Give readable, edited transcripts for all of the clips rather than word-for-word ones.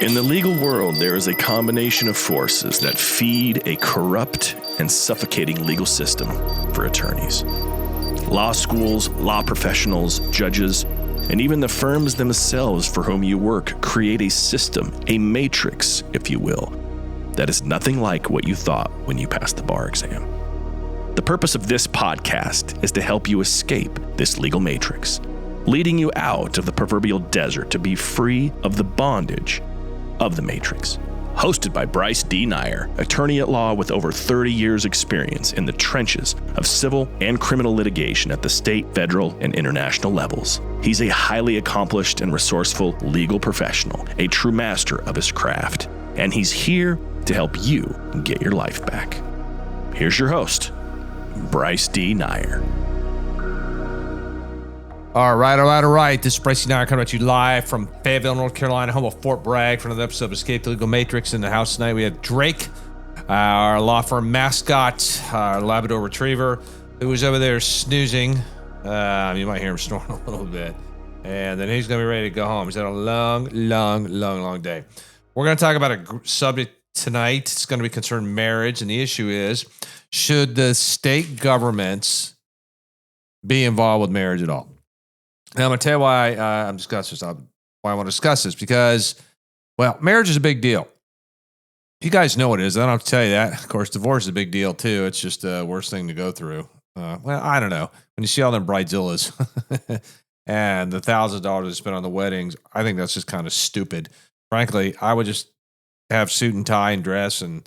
In the legal world, there is a combination of forces that feed a corrupt and suffocating legal system for attorneys. Law schools, law professionals, judges, and even the firms themselves for whom you work create a system, a matrix, if you will, that is nothing like what you thought when you passed the bar exam. The purpose of this podcast is to help you escape this legal matrix, leading you out of the proverbial desert to be free of the bondage of the matrix. Hosted by Bryce D. Nyer, attorney at law with over 30 years experience in the trenches of civil and criminal litigation at the state, federal, and international levels. He's a highly accomplished and resourceful legal professional, a true master of his craft, and he's here to help you get your life back. Here's your host, Bryce D. Nyer. All right. This is Bryce and I coming at you live from Fayetteville, North Carolina, home of Fort Bragg for another episode of Escape the Legal Matrix. In the house tonight, we have Drake, our law firm mascot, our Labrador Retriever, who is over there snoozing. You might hear him snoring a little bit. And then he's going to be ready to go home. He's had a long day. We're going to talk about a subject tonight. It's going to be concerning marriage. And the issue is, should the state governments be involved with marriage at all? Now, I'm going to tell you why I'm discussing this. Why I want to discuss this, because, well, marriage is a big deal. You guys know what it is. I don't have to tell you that. Of course, divorce is a big deal, too. It's just the worst thing to go through. Well, I don't know. When you see all them bridezillas and the thousands of dollars they spend on the weddings, I think that's just kind of stupid. Frankly, I would just have suit and tie and dress and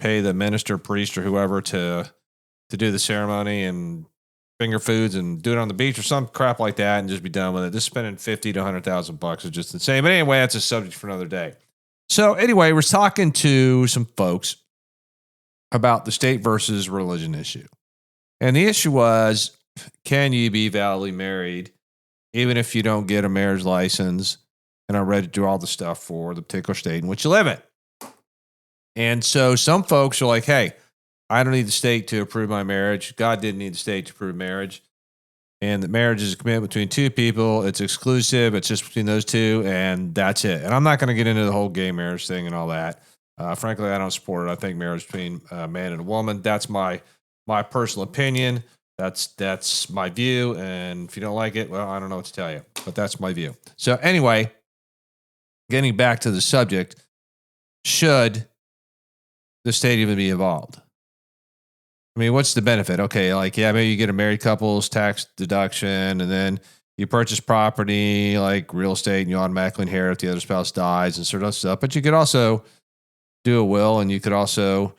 pay the minister, priest, or whoever to do the ceremony and finger foods and do it on the beach or some crap like that and just be done with it. Just spending $50,000 to $100,000 is just insane. But anyway, that's a subject for another day. So anyway, we're talking to some folks about the state versus religion issue. And the issue was, can you be validly married even if you don't get a marriage license and are ready to do all the stuff for the particular state in which you live in? And so some folks are like, hey, I don't need the state to approve my marriage. God didn't need the state to approve marriage. And that marriage is a commitment between two people. It's exclusive. It's just between those two, and that's it. And I'm not going to get into the whole gay marriage thing and all that. Frankly, I don't support it. I think marriage between a man and a woman, that's my personal opinion. That's my view. And if you don't like it, well, I don't know what to tell you. But that's my view. So anyway, getting back to the subject, should the state even be involved? I mean, what's the benefit? Okay, maybe you get a married couple's tax deduction, and then you purchase property like real estate, and you automatically inherit if the other spouse dies and sort of stuff. But you could also do a will, and you could also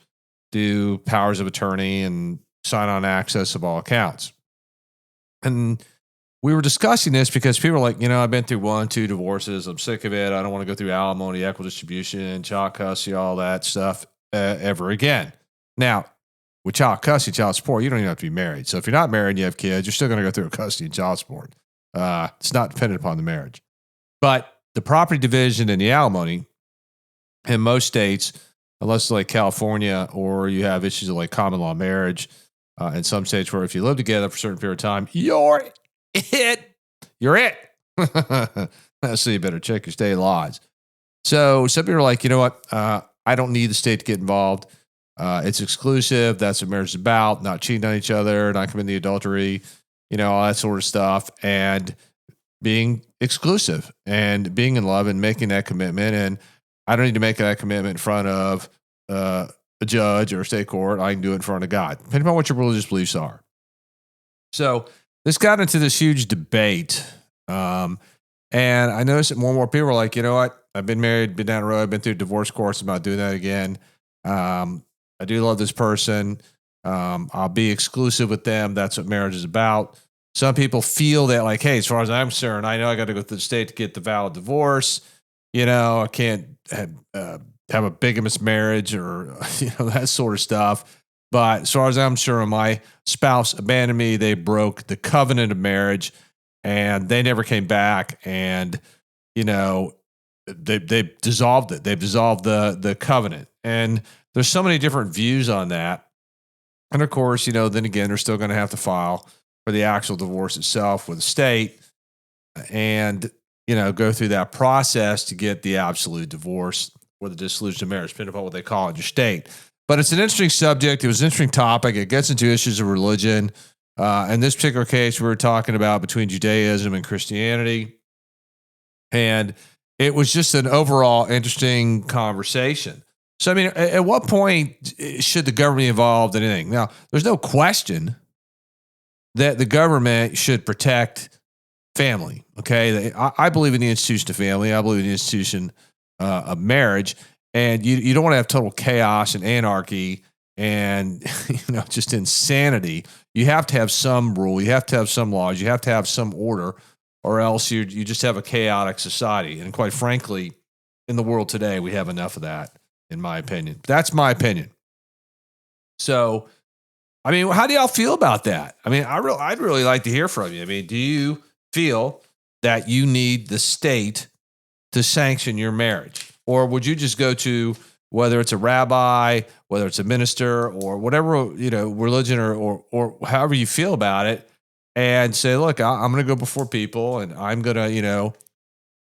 do powers of attorney and sign on access of all accounts. And we were discussing this because people are like, I've been through 1-2 divorces. I'm sick of it. I don't want to go through alimony, equal distribution, child custody, all that stuff ever again. Now, with child custody, child support, you don't even have to be married. So if you're not married and you have kids, you're still going to go through a custody and child support. It's not dependent upon the marriage. But the property division and the alimony in most states, unless like California, or you have issues of like common law marriage, in some states where if you live together for a certain period of time, you're it. You're it. So you better check your state laws. So some people are like, you know what? I don't need the state to get involved. It's exclusive. That's what marriage is about. Not cheating on each other, not committing the adultery, all that sort of stuff. And being exclusive and being in love and making that commitment. And I don't need to make that commitment in front of a judge or a state court. I can do it in front of God, depending on what your religious beliefs are. So this got into this huge debate. And I noticed that more and more people are like, you know what? I've been married, been down the road, been through divorce courts. I'm not doing that again. I do love this person. I'll be exclusive with them. That's what marriage is about. Some people feel that like, hey, as far as I'm concerned, I know I got to go to the state to get the valid divorce. I can't have a bigamous marriage or, that sort of stuff. But as far as I'm sure, my spouse abandoned me. They broke the covenant of marriage and they never came back. And, they dissolved it. They've dissolved the covenant. And there's so many different views on that. And of course, then again, they're still going to have to file for the actual divorce itself with the state. And, go through that process to get the absolute divorce or the dissolution of marriage, depending upon what they call it in your state. But it's an interesting subject. It was an interesting topic. It gets into issues of religion. In this particular case, we were talking about between Judaism and Christianity. And it was just an overall interesting conversation. So, I mean, at what point should the government be involved in anything? Now, there's no question that the government should protect family. Okay. I believe in the institution of family. I believe in the institution of marriage. And you don't want to have total chaos and anarchy and, just insanity. You have to have some rule. You have to have some laws. You have to have some order, or else you just have a chaotic society. And quite frankly, in the world today, we have enough of that, in my opinion. That's my opinion. So, I mean, how do y'all feel about that? I mean, I'd really like to hear from you. I mean, do you feel that you need the state to sanction your marriage? Or would you just go to, whether it's a rabbi, whether it's a minister, or whatever, religion or however you feel about it, and say, look, I'm going to go before people and I'm going to,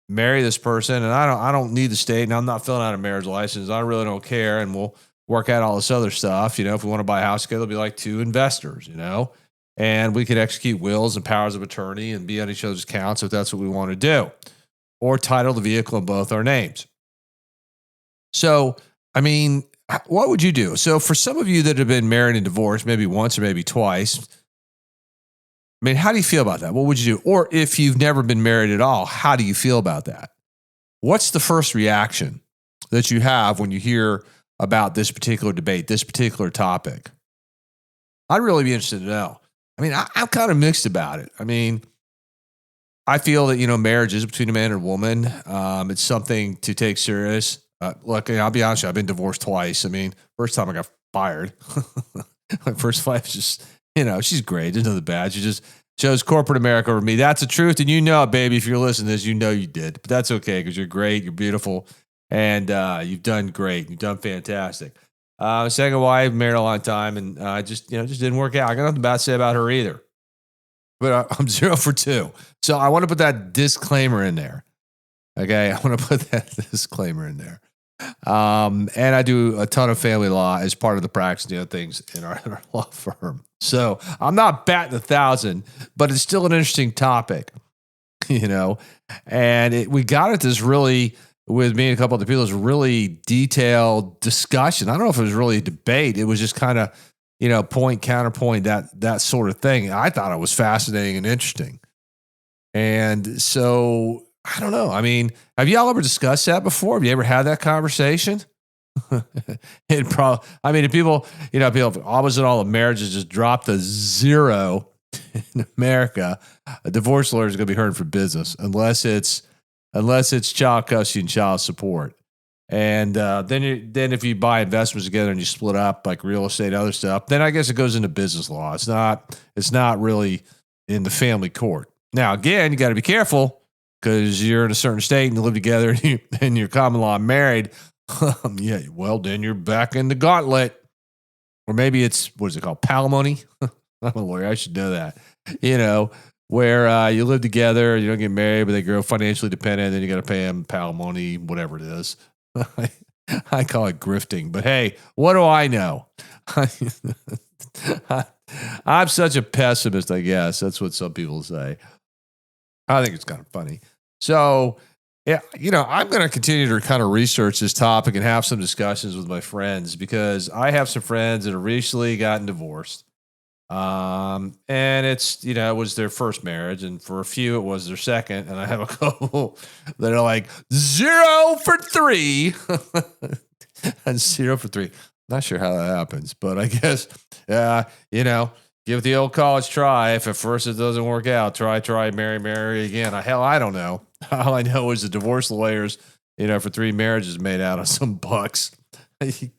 marry this person, and I don't need the state, and I'm not filling out a marriage license. I really don't care, and we'll work out all this other stuff. If we want to buy a house together, it'll be like two investors, and we could execute wills and powers of attorney and be on each other's accounts if that's what we want to do, or title the vehicle in both our names. So, I mean, what would you do? So for some of you that have been married and divorced, maybe once or maybe twice, I mean, how do you feel about that? What would you do? Or if you've never been married at all, how do you feel about that? What's the first reaction that you have when you hear about this particular debate, this particular topic? I'd really be interested to know. I mean, I'm kind of mixed about it. I mean, I feel that, marriage is between a man and a woman. It's something to take serious. Look, I'll be honest with you, I've been divorced twice. I mean, first time I got fired. My first wife just, she's great. There's nothing bad. She just chose corporate America over me. That's the truth. And you know it, baby. If you're listening to this, you know you did. But that's okay, because you're great. You're beautiful. And you've done great. You've done fantastic. Second wife, married a long time. And just didn't work out. I got nothing bad to say about her either. But I'm 0 for 2. So I want to put that disclaimer in there. Okay. I want to put that disclaimer in there. And I do a ton of family law as part of the practice, things in our law firm. So I'm not batting 1,000, but it's still an interesting topic, and we got at this really, with me and a couple other people, it was really detailed discussion. I don't know if it was really a debate. It was just kind of, point, counterpoint, that sort of thing. I thought it was fascinating and interesting. And so I don't know. I mean, have y'all ever discussed that before? Have you ever had that conversation? If people, opposite all of marriages just dropped to 0 in America, a divorce lawyer is going to be hurting for business unless it's child custody and child support. And then if you buy investments together and you split up like real estate and other stuff, then I guess it goes into business law. It's not really in the family court. Now, again, you got to be careful, because you're in a certain state and you live together and you're common law married. Yeah, well, then you're back in the gauntlet. Or maybe it's, what is it called? Palimony? I'm a lawyer. I should know that. Where you live together, you don't get married, but they grow financially dependent, and then you got to pay them palimony, whatever it is. I call it grifting. But hey, what do I know? I'm such a pessimist, I guess. That's what some people say. I think it's kind of funny. So, yeah, I'm going to continue to kind of research this topic and have some discussions with my friends, because I have some friends that have recently gotten divorced. And it's, it was their first marriage, and for a few, it was their second. And I have a couple that are like 0 for 3 and 0 for 3. Not sure how that happens, but I guess, give the old college try. If at first it doesn't work out, try, marry again. I don't know. All I know is the divorce lawyers, for 3 marriages made out of some bucks.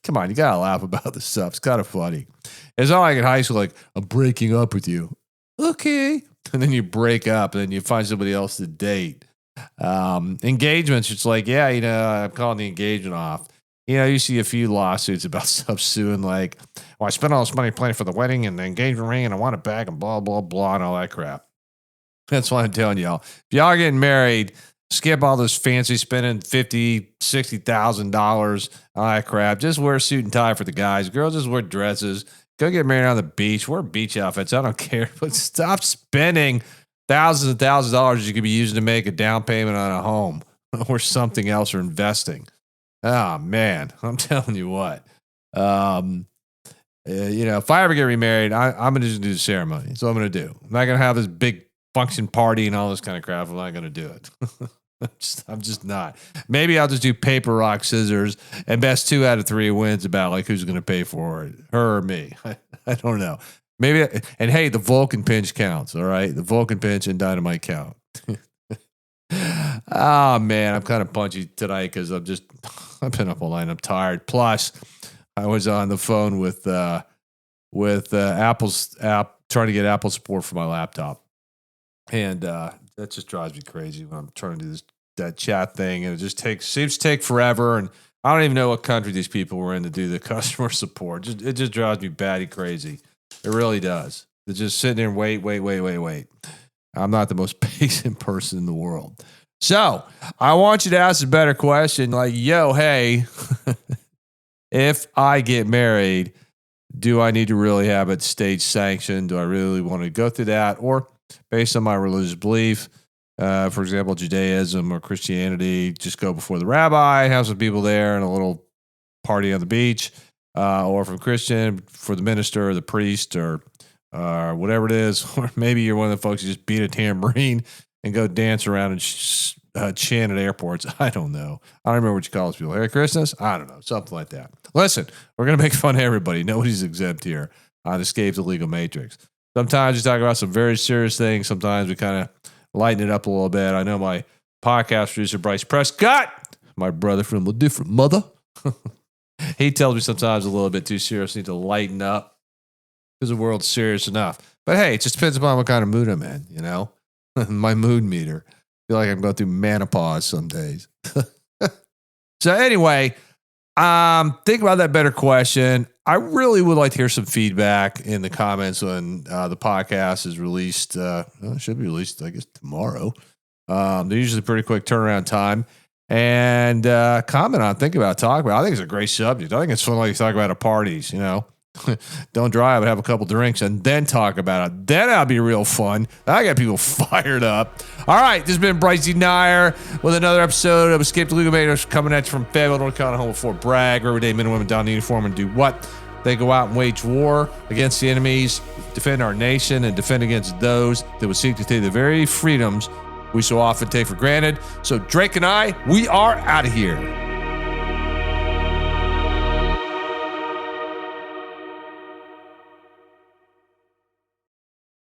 Come on, you got to laugh about this stuff. It's kind of funny. It's not like in high school, like, I'm breaking up with you. Okay. And then you break up, and then you find somebody else to date. Engagements, it's like, yeah, I'm calling the engagement off. You see a few lawsuits about stuff suing, like, I spent all this money planning for the wedding and the engagement ring, and I want it back, and blah, blah, blah, and all that crap. That's what I'm telling y'all. If y'all are getting married, Skip all this fancy spending $50,000, $60,000 all that crap. Just wear a suit and tie for the guys. Girls just wear dresses. Go get married on the beach. Wear beach outfits. I don't care. But stop spending thousands and thousands of dollars you could be using to make a down payment on a home or something else or investing. Oh, man. I'm telling you what. If I ever get remarried, I'm going to just do the ceremony. That's what I'm going to do. I'm not going to have this big function party and all this kind of crap. I'm not going to do it. I'm just not. Maybe I'll just do paper, rock, scissors, and best 2 out of 3 wins about like who's going to pay for it, her or me. I don't know. Maybe. And hey, the Vulcan pinch counts. All right, the Vulcan pinch and dynamite count. Oh man, I'm kind of punchy tonight because I've been up all night. I'm tired. Plus, I was on the phone with Apple's app trying to get Apple support for my laptop. And that just drives me crazy when I'm trying to do that chat thing, and it just seems to take forever. And I don't even know what country these people were in to do the customer support. It just drives me batty crazy. It really does. They're just sitting there and wait. I'm not the most patient person in the world. So I want you to ask a better question, like, yo, hey, if I get married, do I need to really have it state sanctioned? Do I really want to go through that? Or based on my religious belief, for example, Judaism or Christianity, just go before the rabbi, have some people there and a little party on the beach, or from Christian, for the minister or the priest or whatever it is. Or maybe you're one of the folks who just beat a tambourine and go dance around and chant at airports. I don't know. I don't remember what you call those people. Hare Krishnas? I don't know. Something like that. Listen, we're going to make fun of everybody. Nobody's exempt here on Escape the Legal Matrix. Sometimes we talk about some very serious things. Sometimes we kind of lighten it up a little bit. I know my podcast producer, Bryce Prescott, my brother from a different mother, he tells me sometimes a little bit too serious. I need to lighten up because the world's serious enough. But hey, it just depends upon what kind of mood I'm in, you know? My mood meter. I feel like I'm going through menopause some days. So anyway, think about that better question. I really would like to hear some feedback in the comments when the podcast is released. It should be released, I guess, tomorrow. They're usually pretty quick turnaround time. And comment on, think about, talk about. I think it's a great subject. I think it's fun like you talk about at parties, you know. Don't drive and have a couple drinks and then talk about it. Then that'll be real fun. I got people fired up. All right, this has been Bryce Nair with another episode of Escape the Legal Matrix, coming at you from Fayetteville, North Carolina, home of Fort Bragg. Everyday men and women down in uniform and do what? They go out and wage war against the enemies, defend our nation, and defend against those that would seek to take the very freedoms we so often take for granted. So Drake and I, we are out of here.